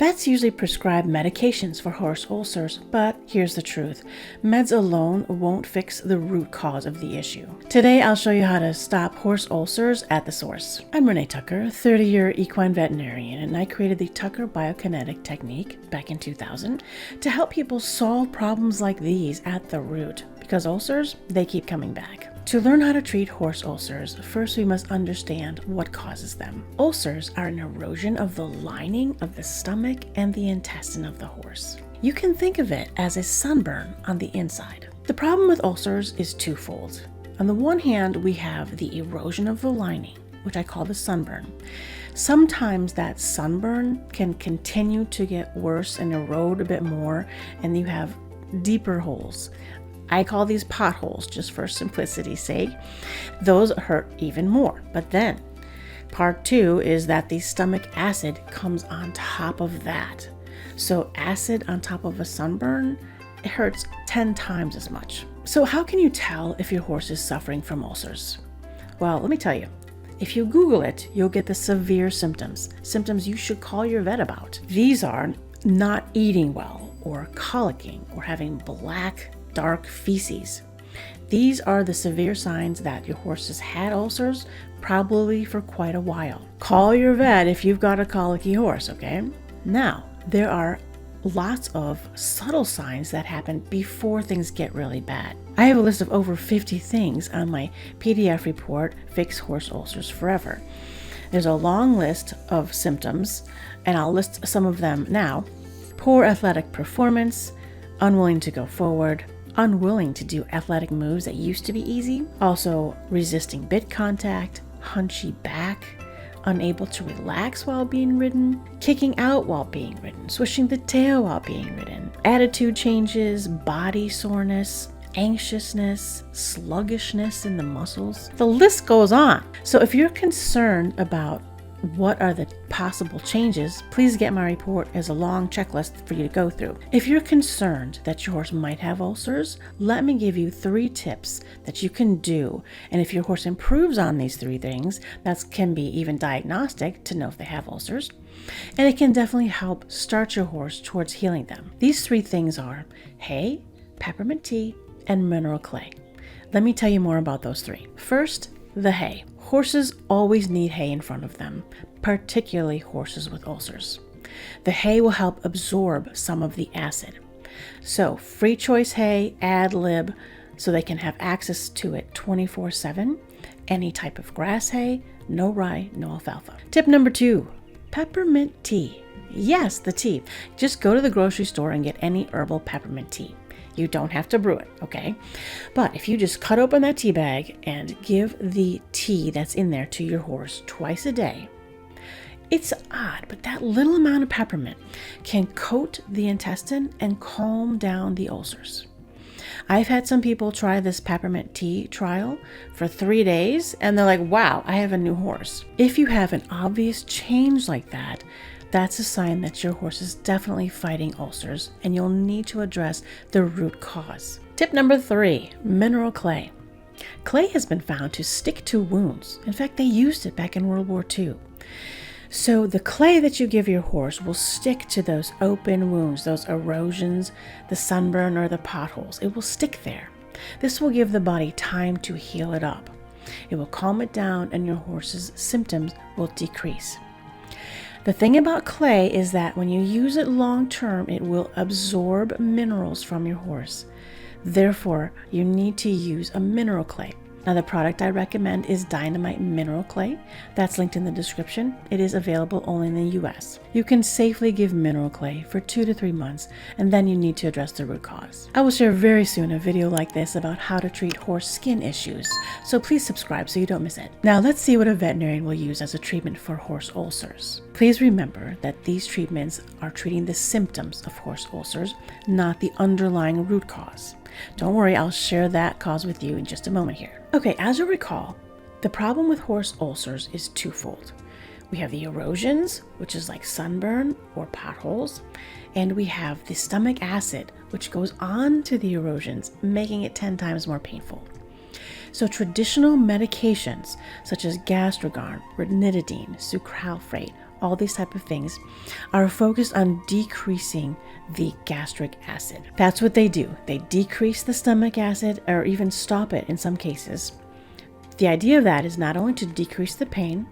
Vets usually prescribe medications for horse ulcers, but here's the truth. Meds alone won't fix the root cause of the issue. Today, I'll show you how to stop horse ulcers at the source. I'm Renee Tucker, 30-year equine veterinarian, and I created the Tucker Biokinetic technique back in 2000 to help people solve problems like these at the root, because ulcers, they keep coming back. To learn how to treat horse ulcers, first we must understand what causes them. Ulcers are an erosion of the lining of the stomach and the intestine of the horse. You can think of it as a sunburn on the inside. The problem with ulcers is twofold. On the one hand, we have the erosion of the lining, which I call the sunburn. Sometimes that sunburn can continue to get worse and erode a bit more, and you have deeper holes. I call these potholes just for simplicity's sake. Those hurt even more. But then part two is that the stomach acid comes on top of that. So acid on top of a sunburn, it hurts 10 times as much. So how can you tell if your horse is suffering from ulcers? Well, let me tell you. If you Google it, you'll get the severe symptoms you should call your vet about. These are not eating well, or colicking, or having black, dark feces. These are the severe signs that your horse has had ulcers, probably for quite a while. Call your vet if you've got a colicky horse, okay? Now, there are lots of subtle signs that happen before things get really bad. I have a list of over 50 things on my PDF report, Fix Horse Ulcers Forever. There's a long list of symptoms, and I'll list some of them now. Poor athletic performance, unwilling to go forward, unwilling to do athletic moves that used to be easy, also resisting bit contact, hunchy back, unable to relax while being ridden, kicking out while being ridden, swishing the tail while being ridden, attitude changes, body soreness, anxiousness, sluggishness in the muscles. The list goes on. So if you're concerned about what are the possible changes, please get my report as a long checklist for you to go through. If you're concerned that your horse might have ulcers, let me give you 3 tips that you can do. And if your horse improves on these 3 things, that can be even diagnostic to know if they have ulcers. And it can definitely help start your horse towards healing them. These 3 things are hay, peppermint tea, and mineral clay. Let me tell you more about those 3. First, the hay. Horses always need hay in front of them, particularly horses with ulcers. The hay will help absorb some of the acid. So free choice hay, ad lib, so they can have access to it 24/7. Any type of grass hay, no rye, no alfalfa. Tip number 2, peppermint tea. Yes, the tea. Just go to the grocery store and get any herbal peppermint tea. You don't have to brew it, okay? But if you just cut open that tea bag and give the tea that's in there to your horse twice a day, it's odd, but that little amount of peppermint can coat the intestine and calm down the ulcers. I've had some people try this peppermint tea trial for 3 days, and they're like, wow, I have a new horse. If you have an obvious change like that, that's a sign that your horse is definitely fighting ulcers, and you'll need to address the root cause. Tip number 3, mineral clay. Clay has been found to stick to wounds. In fact, they used it back in World War II. So the clay that you give your horse will stick to those open wounds, those erosions, the sunburn, or the potholes. It will stick there. This will give the body time to heal it up. It will calm it down, and your horse's symptoms will decrease. The thing about clay is that when you use it long term, it will absorb minerals from your horse. Therefore, you need to use a mineral clay. Now, the product I recommend is Dynamite Mineral Clay. That's linked in the description. It is available only in the US. You can safely give mineral clay for 2 to 3 months, and then you need to address the root cause. I will share very soon a video like this about how to treat horse skin issues, so please subscribe so you don't miss it. Now, let's see what a veterinarian will use as a treatment for horse ulcers. Please remember that these treatments are treating the symptoms of horse ulcers, not the underlying root cause. Don't worry, I'll share that cause with you in just a moment here. Okay, as you'll recall, the problem with horse ulcers is twofold. We have the erosions, which is like sunburn or potholes, and we have the stomach acid, which goes on to the erosions, making it 10 times more painful. So traditional medications such as Gastric, ranitidine, sucralfate, all these type of things, are focused on decreasing the gastric acid. That's what they do. They decrease the stomach acid or even stop it in some cases. The idea of that is not only to decrease the pain,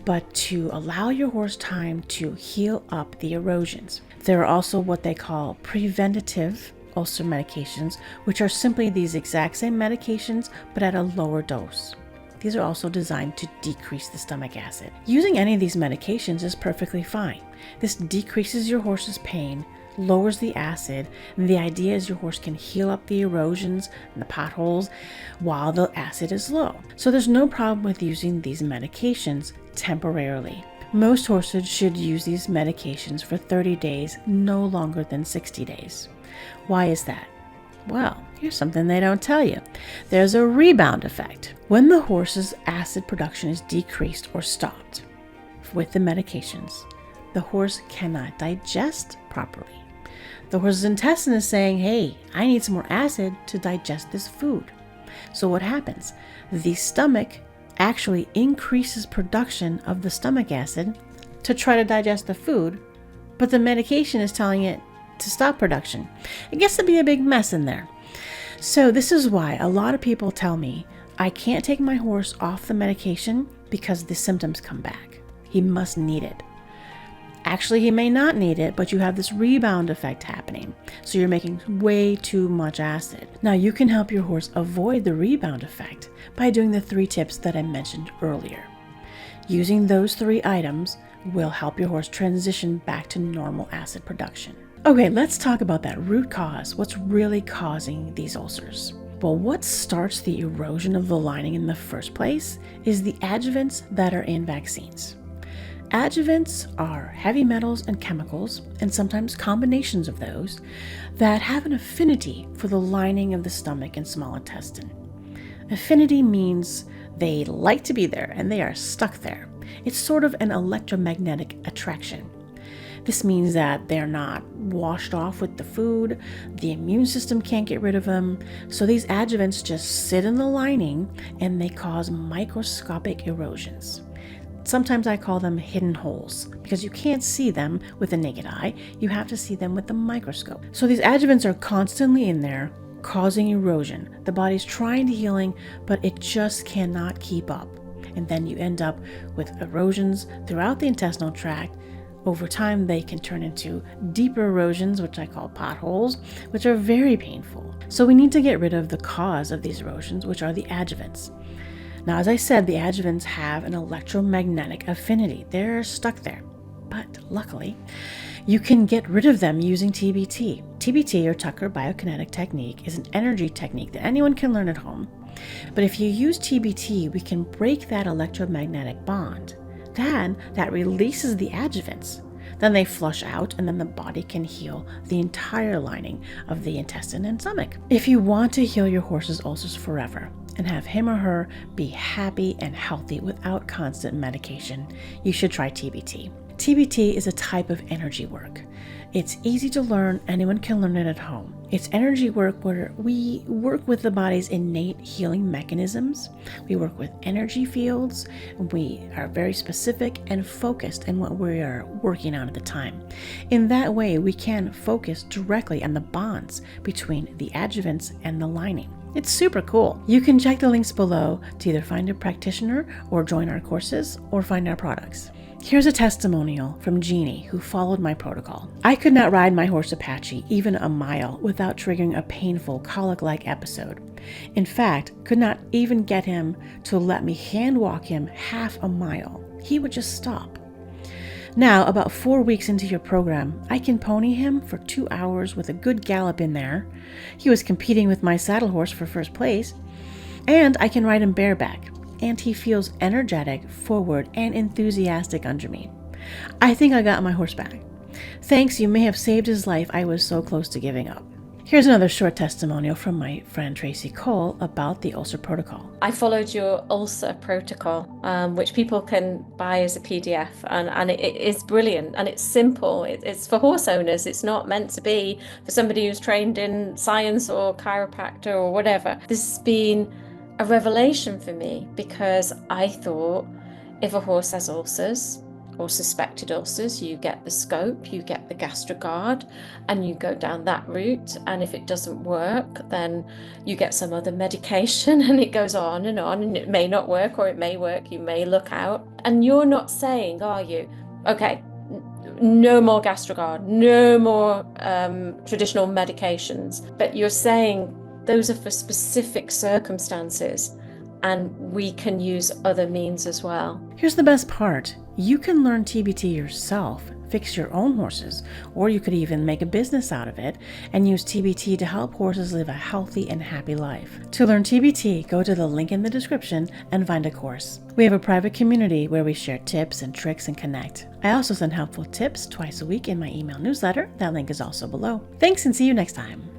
but to allow your horse time to heal up the erosions. There are also what they call preventative ulcer medications, which are simply these exact same medications, but at a lower dose. These are also designed to decrease the stomach acid. Using any of these medications is perfectly fine. This decreases your horse's pain, lowers the acid, and the idea is your horse can heal up the erosions and the potholes while the acid is low. So there's no problem with using these medications temporarily. Most horses should use these medications for 30 days, no longer than 60 days. Why is that? Well, here's something they don't tell you. There's a rebound effect. When the horse's acid production is decreased or stopped with the medications, the horse cannot digest properly. The horse's intestine is saying, hey, I need some more acid to digest this food. So what happens? The stomach actually increases production of the stomach acid to try to digest the food, but the medication is telling it to stop production. It gets to be a big mess in there. So this is why a lot of people tell me, I can't take my horse off the medication because the symptoms come back. He must need it. Actually, he may not need it, but you have this rebound effect happening. So you're making way too much acid. Now you can help your horse avoid the rebound effect by doing the 3 tips that I mentioned earlier. Using those 3 items will help your horse transition back to normal acid production. Okay, let's talk about that root cause. What's really causing these ulcers? Well, what starts the erosion of the lining in the first place is the adjuvants that are in vaccines. Adjuvants are heavy metals and chemicals, and sometimes combinations of those, that have an affinity for the lining of the stomach and small intestine. Affinity means they like to be there and they are stuck there. It's sort of an electromagnetic attraction. This means that they're not washed off with the food, the immune system can't get rid of them, so these adjuvants just sit in the lining and they cause microscopic erosions. Sometimes I call them hidden holes because you can't see them with the naked eye. You have to see them with the microscope. So these adjuvants are constantly in there causing erosion. The body's trying to healing, but it just cannot keep up. And then you end up with erosions throughout the intestinal tract. Over time, they can turn into deeper erosions, which I call potholes, which are very painful. So we need to get rid of the cause of these erosions, which are the adjuvants. Now, as I said, the adjuvants have an electromagnetic affinity. They're stuck there. But luckily, you can get rid of them using TBT. TBT, or Tucker Biokinetic technique, is an energy technique that anyone can learn at home. But if you use TBT, we can break that electromagnetic bond. Then that releases the adjuvants. Then they flush out, and then the body can heal the entire lining of the intestine and stomach. If you want to heal your horse's ulcers forever and have him or her be happy and healthy without constant medication, you should try TBT. TBT is a type of energy work. It's easy to learn. Anyone can learn it at home. It's energy work where we work with the body's innate healing mechanisms. We work with energy fields. We are very specific and focused in what we are working on at the time. In that way, we can focus directly on the bonds between the adjuvants and the lining. It's super cool. You can check the links below to either find a practitioner or join our courses or find our products. Here's a testimonial from Jeannie, who followed my protocol. I could not ride my horse Apache even a mile without triggering a painful colic-like episode. In fact, could not even get him to let me hand walk him half a mile. He would just stop. Now, about 4 weeks into your program, I can pony him for 2 hours with a good gallop in there. He was competing with my saddle horse for first place. And I can ride him bareback. And he feels energetic, forward, and enthusiastic under me. I think I got my horse back. Thanks, you may have saved his life. I was so close to giving up. Here's another short testimonial from my friend Tracy Cole about the Ulcer protocol. I followed your Ulcer protocol, which people can buy as a PDF, and it is brilliant, and it's simple. It's for horse owners. It's not meant to be for somebody who's trained in science or chiropractor or whatever. This has been a revelation for me because I thought if a horse has ulcers, or suspected ulcers, you get the scope, you get the gastrogard, and you go down that route. And if it doesn't work, then you get some other medication, and it goes on, and it may not work, or it may work. You may look out. And you're not saying, are you, okay, no more gastrogard, no more traditional medications, but you're saying those are for specific circumstances, and we can use other means as well. Here's the best part. You can learn TBT yourself, fix your own horses, or you could even make a business out of it and use TBT to help horses live a healthy and happy life. To learn TBT, go to the link in the description and find a course. We have a private community where we share tips and tricks and connect. I also send helpful tips twice a week in my email newsletter. That link is also below. Thanks, and see you next time.